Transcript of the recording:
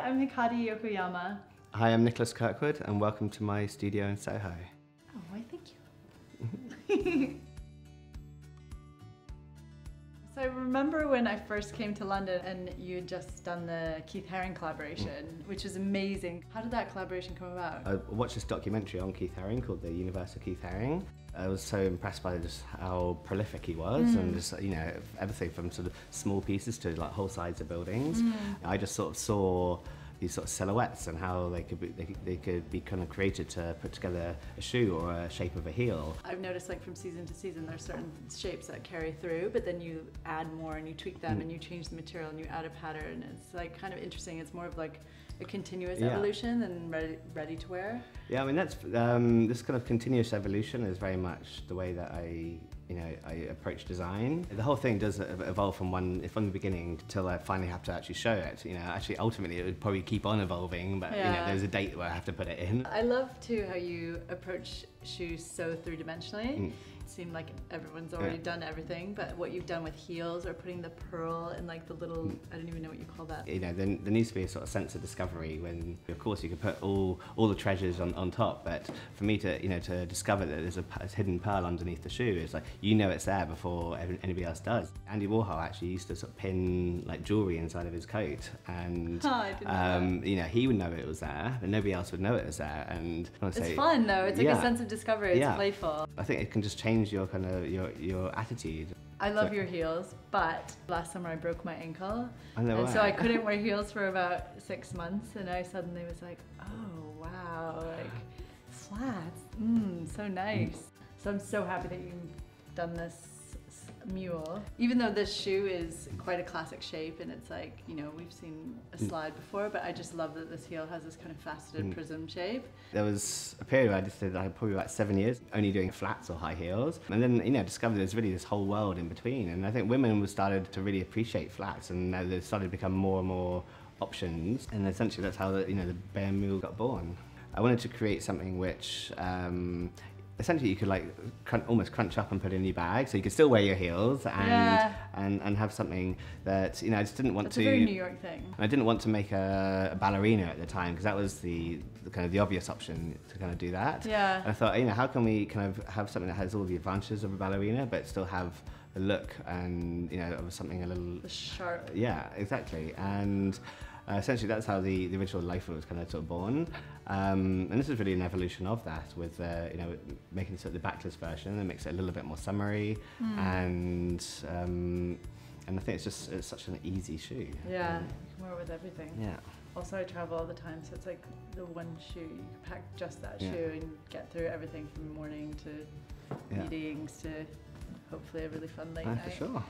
I'm Hikari Yokoyama. Hi, I'm Nicholas Kirkwood, and welcome to my studio in Soho. Oh, why thank you. So I remember when I first came to London and you had just done the Keith Haring collaboration, which is amazing. How did that collaboration come about? I watched this documentary on Keith Haring called The Universe of Keith Haring. I was so impressed by just how prolific he was, and just, you know, everything from sort of small pieces to like whole sides of buildings. I just sort of saw these sort of silhouettes and how they could be kind of created to put together a shoe or a shape of a heel. I've noticed like from season to season there's certain shapes that carry through, but then you add more and you tweak them and you change the material and you add a pattern. It's like kind of interesting. It's more of like a continuous evolution than ready to wear. Yeah, I mean that's this kind of continuous evolution is very much the way that I approach design. The whole thing does evolve from the beginning till I finally have to actually show it. You know, actually ultimately it would probably keep on evolving, but you know, there's a date where I have to put it in. I love too how you approach shoes so three-dimensionally. It seemed like everyone's already done everything, but what you've done with heels or putting the pearl and like the little, I don't even know what you call that. You know, there needs to be a sort of sense of discovery when, of course, you can put all the treasures on top, but for me to discover that there's a hidden pearl underneath the shoe, is like, you know it's there before anybody else does. Andy Warhol actually used to sort of pin like jewelry inside of his coat, and you know, he would know it was there, but nobody else would know it was there. And it's fun though. It's like a sense of discovery. It's playful. I think it can just change your kind of your attitude. I love your heels, but last summer I broke my ankle, and so I couldn't wear heels for about 6 months, and I suddenly was like, oh wow, like flats, so nice. So I'm so happy that you've done this mule. Even though this shoe is quite a classic shape and it's like, you know, we've seen a slide before, but I just love that this heel has this kind of faceted prism shape. There was a period where I just did probably about 7 years only doing flats or high heels, and then, you know, discovered there's really this whole world in between, and I think women started to really appreciate flats, and now they started to become more and more options, and essentially that's how the Beya mule got born. I wanted to create something which essentially you could like almost crunch up and put in your bag, so you could still wear your heels and have something that, you know, I just didn't want to. It's a very New York thing. I didn't want to make a ballerina at the time, because that was the kind of the obvious option to kind of do that. Yeah. And I thought, you know, how can we kind of have something that has all the advantages of a ballerina but still have the look and, you know, of something a little sharp. Yeah, exactly. And essentially that's how the original loafer was kind of sort of born, and this is really an evolution of that, with you know, making sort of the backless version that makes it a little bit more summery, and I think it's such an easy shoe. Yeah, you can wear it with everything. Yeah. Also, I travel all the time, so it's like the one shoe, you can pack just that shoe and get through everything from morning to meetings to hopefully a really fun late night. For sure.